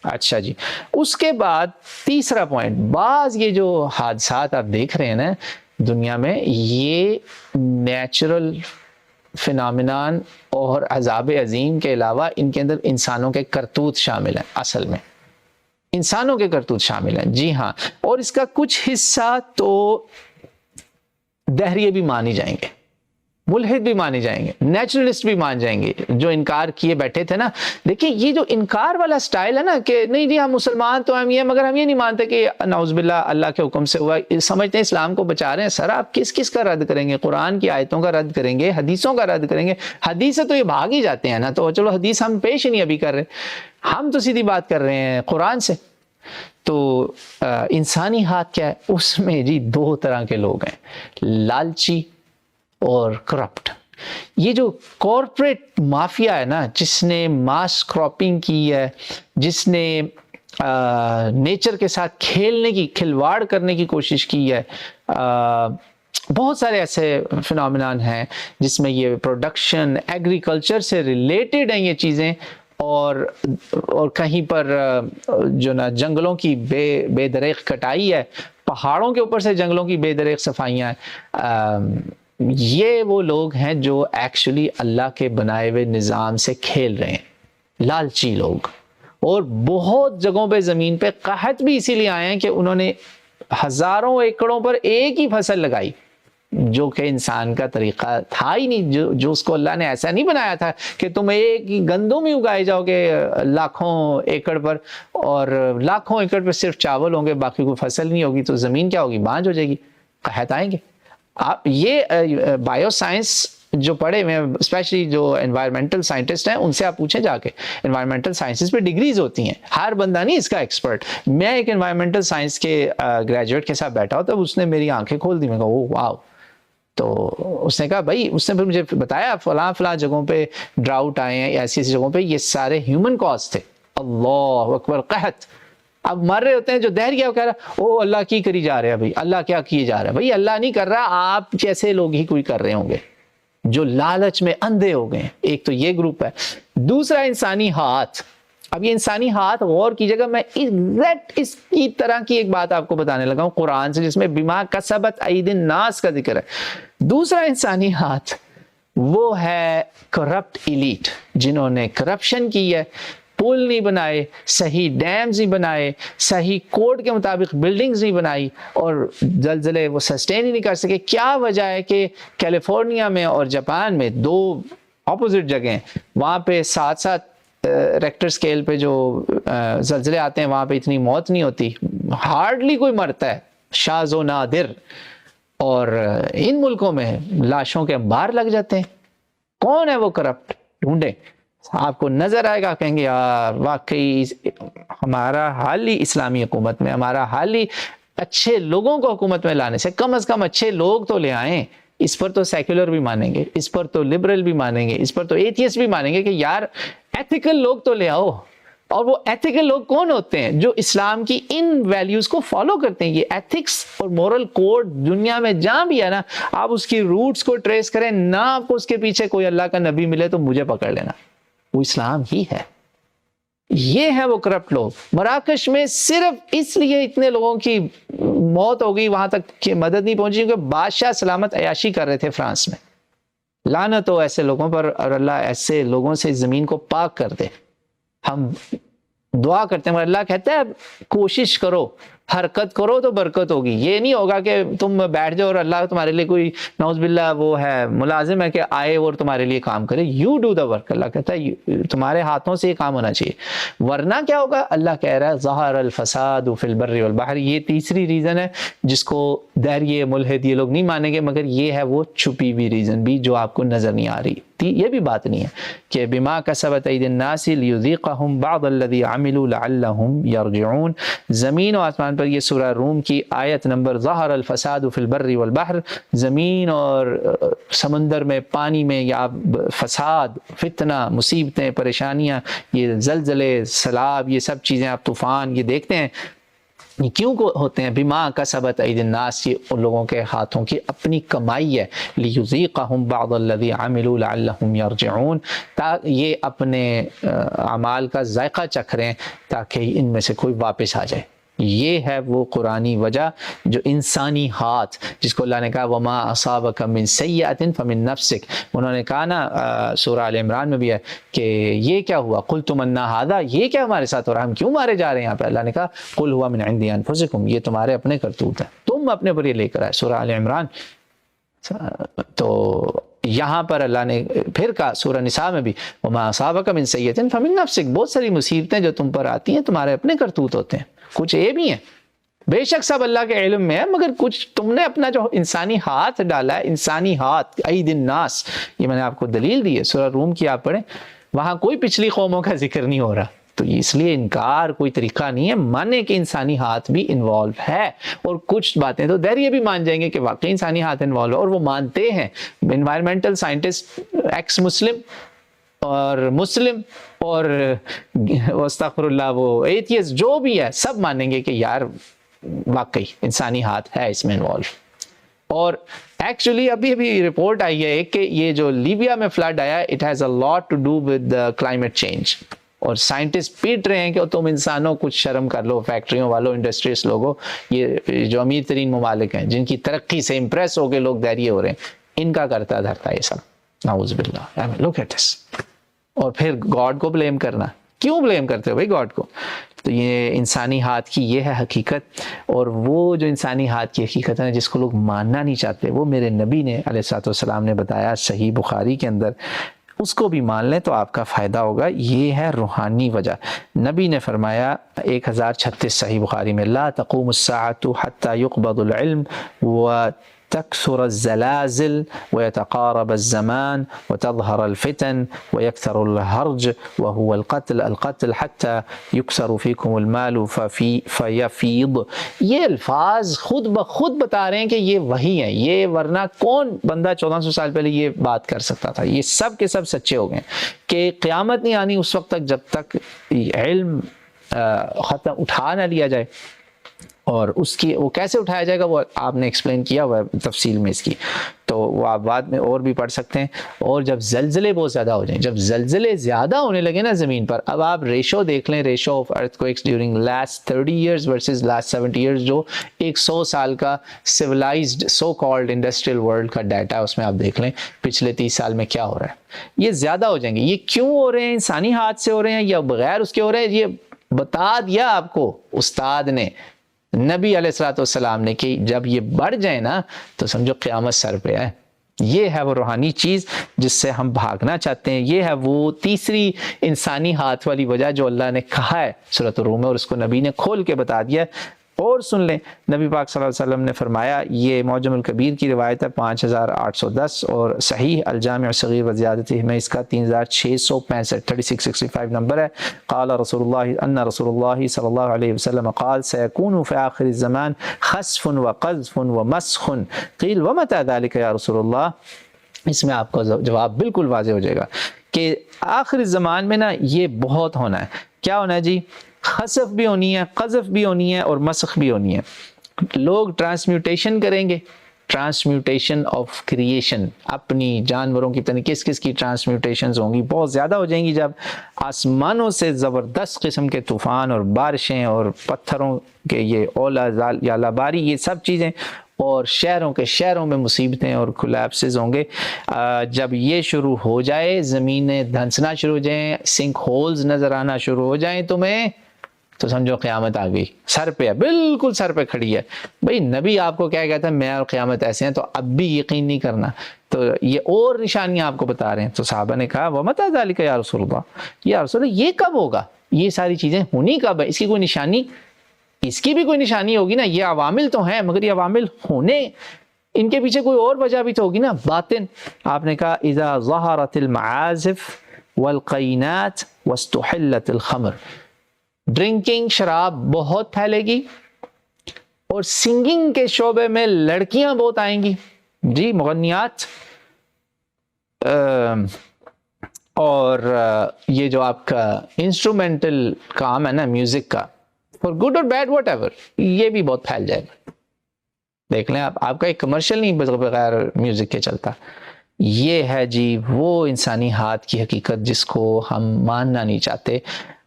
اچھا جی، اس کے بعد تیسرا پوائنٹ، بعض یہ جو حادثات آپ دیکھ رہے ہیں نا دنیا میں، یہ نیچرل فینامینان اور عذاب عظیم کے علاوہ ان کے اندر انسانوں کے کرتوت شامل ہیں، اصل میں انسانوں کے کرتوت شامل ہیں، جی ہاں. اور اس کا کچھ حصہ تو دہریے بھی مانی جائیں گے، ملحد بھی مانے جائیں گے، نیچرلسٹ بھی مان جائیں گے جو انکار کیے بیٹھے تھے نا. دیکھیں یہ جو انکار والا سٹائل ہے نا کہ نہیں جی ہم مسلمان تو ہم یہ، مگر ہم یہ نہیں مانتے کہ نعوذ باللہ اللہ کے حکم سے ہوا، سمجھتے ہیں اسلام کو بچا رہے ہیں. سر آپ کس کس کا رد کریں گے؟ قرآن کی آیتوں کا رد کریں گے، حدیثوں کا رد کریں گے؟ حدیث سے تو یہ بھاگ ہی جاتے ہیں نا، تو چلو حدیث ہم پیش ہی نہیں ابھی کر رہے، ہم تو سیدھی بات کر رہے ہیں قرآن سے. تو انسانی ہاتھ کیا ہے اس میں؟ جی دو طرح کے لوگ ہیں، لالچی اور کرپٹ. یہ جو کارپوریٹ مافیا ہے نا، جس نے ماس کراپنگ کی ہے، جس نے نیچر کے ساتھ کھیلنے کی، کھلواڑ کرنے کی کوشش کی ہے، بہت سارے ایسے فنامنان ہیں جس میں یہ پروڈکشن، ایگریکلچر سے ریلیٹڈ ہیں یہ چیزیں، اور کہیں پر جو نا جنگلوں کی بے دریغ کٹائی ہے، پہاڑوں کے اوپر سے جنگلوں کی بے دریغ صفائیاں ہیں. یہ وہ لوگ ہیں جو ایکچولی اللہ کے بنائے ہوئے نظام سے کھیل رہے ہیں، لالچی لوگ. اور بہت جگہوں پہ زمین پہ قحط بھی اسی لیے آئے ہیں کہ انہوں نے ہزاروں ایکڑوں پر ایک ہی فصل لگائی، جو کہ انسان کا طریقہ تھا ہی نہیں. جو اس کو اللہ نے ایسا نہیں بنایا تھا کہ تم ایک ہی گندم ہی اگائے جاؤ گے لاکھوں ایکڑ پر، اور لاکھوں ایکڑ پر صرف چاول ہوں گے، باقی کوئی فصل نہیں ہوگی، تو زمین کیا ہوگی؟ بانجھ ہو جائے گی، قحط آئیں گے. آپ یہ بائیو سائنس جو پڑھے ہوئے ہیں، اسپیشلی جو انوائرمنٹل سائنٹسٹ ہیں، ان سے آپ پوچھیں جا کے. انوائرمنٹل سائنسز پہ ڈگریز ہوتی ہیں، ہر بندہ نہیں اس کا ایکسپرٹ. میں ایک انوائرمنٹل سائنس کے گریجویٹ کے ساتھ بیٹھا ہوں، تب اس نے میری آنکھیں کھول دی. میں کہا اوہ واو. تو اس نے کہا بھائی، اس نے پھر مجھے بتایا فلاں فلاں جگہوں پہ ڈراؤٹ آئے ہیں، ایسی ایسی جگہوں پہ، یہ سارے ہیومن کاز تھے. اللہ اکبر، قحط. اب مر رہے ہوتے ہیں جو دہر گیا، وہ کہہ رہا او اللہ کی کری جا رہا ہے بھائی، اللہ کیا کیے جا رہا ہے؟ بھائی اللہ نہیں کر رہا، آپ جیسے لوگ ہی کوئی کر رہے ہوں گے جو لالچ میں اندھے ہو گئے. ایک تو یہ گروپ ہے. دوسرا انسانی ہاتھ. اب یہ انسانی ہاتھ غور کیجیے گا، میں اس کی طرح کی ایک بات آپ کو بتانے لگا ہوں قرآن سے، جس میں بما کسبت ایدی الناس کا ذکر ہے. دوسرا انسانی ہاتھ وہ ہے کرپٹ ایلیٹ، جنہوں نے کرپشن کی ہے، پل نہیں بنائے، صحیح ڈیمز نہیں بنائے، صحیح کوڈ کے مطابق بلڈنگز نہیں بنائی، اور زلزلے وہ سسٹین ہی نہیں کر سکے. کیا وجہ ہے کہ کیلیفورنیا میں اور جاپان میں دو اپوزٹ جگہیں، وہاں پہ ساتھ ساتھ ریکٹر سکیل پہ جو زلزلے آتے ہیں، وہاں پہ اتنی موت نہیں ہوتی، ہارڈلی کوئی مرتا ہے، شاذ و نادر. اور ان ملکوں میں لاشوں کے انبار لگ جاتے ہیں. کون ہے وہ کرپٹ؟ ڈھونڈے، آپ کو نظر آئے گا، کہیں گے یار واقعی ہمارا حال ہی اسلامی حکومت میں، ہمارا حال ہی اچھے لوگوں کو حکومت میں لانے سے، کم از کم اچھے لوگ تو لے آئیں. اس پر تو سیکولر بھی مانیں گے، اس پر تو لبرل بھی مانیں گے، اس پر تو ایتھیسٹ بھی مانیں گے کہ یار ایتھیکل لوگ تو لے آؤ. اور وہ ایتھیکل لوگ کون ہوتے ہیں؟ جو اسلام کی ان ویلیوز کو فالو کرتے ہیں. یہ ایتھکس اور مورل کوڈ دنیا میں جہاں بھی ہے نا، آپ اس کی روٹس کو ٹریس کریں نہ، آپ کو اس کے پیچھے کوئی اللہ کا نبی ملے تو مجھے پکڑ لینا، وہ اسلام ہی ہے. یہ ہے وہ کرپٹ لوگ. مراکش میں صرف اس لیے اتنے لوگوں کی موت ہو گئی، وہاں تک کہ مدد نہیں پہنچی، کیونکہ بادشاہ سلامت عیاشی کر رہے تھے فرانس میں. لعنت ہو ایسے لوگوں پر، اور اللہ ایسے لوگوں سے زمین کو پاک کر دے. ہم دعا کرتے ہیں، اللہ کہتا ہے کوشش کرو، حرکت کرو تو برکت ہوگی. یہ نہیں ہوگا کہ تم بیٹھ جاؤ اور اللہ تمہارے لیے کوئی نعوذ باللہ وہ ہے ملازم ہے کہ آئے اور تمہارے لیے کام کرے. You do the work. اللہ کہتا ہے تمہارے ہاتھوں سے یہ کام ہونا چاہیے، ورنہ کیا ہوگا؟ اللہ کہہ رہا ہے ظہر الفساد فی البر والبحر. یہ تیسری ریزن ہے جس کو دہریے ملحد یہ لوگ نہیں مانیں گے، مگر یہ ہے وہ چھپی ہوئی ریزن بھی جو آپ کو نظر نہیں آ رہی. یہ بھی بات نہیں ہے کہ بما کسبت ایدی الناس لیذیقہم بعض الذی عملوا لعلہم یرجعون. زمین و آسمان پر، یہ سورہ روم کی آیت نمبر، ظہر الفساد فی البر والبحر، زمین اور سمندر میں، پانی میں، یا فساد، فتنہ، مصیبتیں، پریشانیاں، یہ زلزلے، سیلاب، یہ سب چیزیں آپ طوفان یہ دیکھتے ہیں. یہ کیوں ہوتے ہیں؟ بما کسبت ایدی الناس، یہ ان لوگوں کے ہاتھوں کی اپنی کمائی ہے، لیذیقہم بعض الذی عملوا لعلہم یرجعون، تاکہ یہ اپنے اعمال کا ذائقہ چکھ رہے ہیں تاکہ ان میں سے کوئی واپس آ جائے۔ یہ ہے وہ قرآنی وجہ جو انسانی ہاتھ، جس کو اللہ نے کہا وما اصابک من سیئۃ فمن نفسک، انہوں نے کہا نا سورہ آل عمران میں بھی ہے کہ یہ کیا ہوا، قل تمنا ھذا، یہ کیا ہمارے ساتھ ہو رہا ہے، ہم کیوں مارے جا رہے ہیں یہاں پہ؟ اللہ نے کہا قل ہوا من عند انفسکم، یہ تمہارے اپنے کرتوت ہیں، تم اپنے پر یہ لے کر آئے، سورہ آل عمران۔ تو یہاں پر اللہ نے پھر کہا سورہ نساء میں بھی وما اصابک من سیئۃ فمن نفسک، بہت ساری مصیبتیں جو تم پر آتی ہیں تمہارے اپنے کرتوت ہوتے ہیں، کچھ یہ بھی ہیں، بے شک سب اللہ کے علم میں ہے، مگر کچھ تم نے اپنا جو انسانی ہاتھ ڈالا ہے، انسانی ہاتھ عید الناس، یہ میں نے آپ کو دلیل دی ہے، سورہ روم کی آپ پڑھیں، وہاں کوئی پچھلی قوموں کا ذکر نہیں ہو رہا، تو اس لیے انکار کوئی طریقہ نہیں ہے، مانے کہ انسانی ہاتھ بھی انوالو ہے، اور کچھ باتیں تو دیر یہ بھی مان جائیں گے کہ واقعی انسانی ہاتھ انوالو ہے، اور وہ مانتے ہیں، انوائرمنٹل سائنٹسٹ ایکس مسلم اور مسلم اور استغفر اللہ وہ ایتھیسٹ جو بھی ہے، سب مانیں گے کہ یار واقعی انسانی ہاتھ ہے اس میں انوالو۔ اور ایکچولی ابھی رپورٹ آئی ہے کہ یہ جو لیبیا میں فلڈ آیا it has a lot to do with climate change, اور سائنٹسٹ پیٹ رہے ہیں کہ تم انسانوں کچھ شرم کر لو، فیکٹریوں والوں، انڈسٹریز لوگوں، یہ جو امیر ترین ممالک ہیں جن کی ترقی سے امپریس ہو کے لوگ دہریے ہو رہے ہیں، ان کا کرتا دھرتا یہ سب، نعوذ باللہ، لک ایٹ دس۔ اور پھر گاڈ کو بلیم کرنا، کیوں بلیم کرتے ہو بھائی گاڈ کو؟ تو یہ انسانی ہاتھ کی یہ ہے حقیقت، اور وہ جو انسانی ہاتھ کی حقیقت ہے جس کو لوگ ماننا نہیں چاہتے، وہ میرے نبی نے علیہ الصلوۃ والسلام نے بتایا صحیح بخاری کے اندر، اس کو بھی مان لیں تو آپ کا فائدہ ہوگا۔ یہ ہے روحانی وجہ۔ نبی نے فرمایا 1036 صحیح بخاری میں، لا تقوم الساعة حتى يقبض العلم وتكثر الزلازل ويتقارب الزمان وتظهر الفتن ويكثر الهرج وهو القتل حتى يكسر فيكم المال فيفيض۔ یہ الفاظ خود بخود بتا رہے ہیں کہ یہ وہی ہیں، یہ ورنہ کون بندہ 1400 سال پہلے یہ بات کر سکتا تھا؟ یہ سب کے سب سچے ہو گئے کہ قیامت نہیں آنی اس وقت تک جب تک علم ختم اٹھا نہ لیا جائے، اور اس کی وہ کیسے اٹھایا جائے گا وہ آپ نے ایکسپلین کیا ہوا ہے تفصیل میں اس کی، تو وہ آپ بعد میں اور بھی پڑھ سکتے ہیں۔ اور جب زلزلے بہت زیادہ ہو جائیں، جب زلزلے زیادہ ہونے لگے نا زمین پر، اب آپ ریشو دیکھ لیں، ratio of earthquakes during last 30 years versus last 70 years, جو 100 سال کا civilised so called industrial world کا ڈیٹا ہے، اس میں آپ دیکھ لیں پچھلے 30 سال میں کیا ہو رہا ہے۔ یہ زیادہ ہو جائیں گے۔ یہ کیوں ہو رہے ہیں؟ انسانی ہاتھ سے ہو رہے ہیں یا بغیر اس کے ہو رہے ہیں؟ یہ بتا دیا آپ کو استاد نے، نبی علیہ الصلوۃ والسلام نے، کہ جب یہ بڑھ جائے نا تو سمجھو قیامت سر پہ ہے۔ یہ ہے وہ روحانی چیز جس سے ہم بھاگنا چاہتے ہیں۔ یہ ہے وہ تیسری انسانی ہاتھ والی وجہ جو اللہ نے کہا ہے سورۃ الروم میں، اور اس کو نبی نے کھول کے بتا دیا ہے۔ اور سن لیں، نبی پاک صلی اللہ علیہ وسلم نے فرمایا، یہ معجم الکبیر کی روایت ہے 5810، اور صحیح الجامع الصغیر وزیادتہ میں اس کا 3665 3665 نمبر ہے۔ قال رسول اللہ ان رسول اللہ صلی اللہ علیہ وسلم قال سيكون في آخر الزمان خسف وقذف ومسخ قیل ومتى ذلك یا رسول اللہ؟ اس میں آپ کو جواب بالکل واضح ہو جائے گا کہ آخر زمان میں نا یہ بہت ہونا ہے۔ کیا ہونا ہے جی؟ خسف بھی ہونی ہے، قذف بھی ہونی ہے، اور مسخ بھی ہونی ہے۔ لوگ ٹرانسمیوٹیشن کریں گے، ٹرانسمیوٹیشن آف کریشن، اپنی جانوروں کی پتہ نہیں کس کس کی ٹرانسمیوٹیشنز ہوں گی، بہت زیادہ ہو جائیں گی جب آسمانوں سے زبردست قسم کے طوفان اور بارشیں اور پتھروں کے یہ اولا یا لاباری، یہ سب چیزیں، اور شہروں میں مصیبتیں اور کولیپسز ہوں گے۔ جب یہ شروع ہو جائے، زمینیں دھنسنا شروع ہو جائیں، سنک ہولز نظر آنا شروع ہو جائیں تمہیں، تو سمجھو قیامت آ گئی، سر پہ ہے، بالکل سر پہ کھڑی ہے۔ بھئی نبی آپ کو کیا کہتا ہے، میں اور قیامت ایسے ہیں، تو اب بھی یقین نہیں کرنا، تو یہ اور نشانیاں آپ کو بتا رہے ہیں۔ تو صحابہ نے کہا وَمَتَى ذَلِكَ یا رسول اللہ، یا رسول اللہ یہ کب ہوگا؟ یہ ساری چیزیں ہونی کب ہے؟ اس کی کوئی نشانی، اس کی بھی کوئی نشانی ہوگی نا۔ یہ عوامل تو ہیں، مگر یہ عوامل ہونے، ان کے پیچھے کوئی اور وجہ بھی تو ہوگی نا، باطن۔ آپ نے کہا اذا ظہرت المعازف والقینات واستحلت الخمر، ڈرنکنگ، شراب بہت پھیلے گی، اور سنگنگ کے شعبے میں لڑکیاں بہت آئیں گی، جی مغنیات، اور یہ جو آپ کا انسٹرومنٹل کام ہے نا، میوزک کا، فار گڈ اور بیڈ واٹ ایور، یہ بھی بہت پھیل جائے گا. دیکھ لیں آپ کا ایک کمرشل نہیں بغیر میوزک کے چلتا. یہ ہے جی وہ انسانی ہاتھ کی حقیقت جس کو ہم ماننا نہیں چاہتے.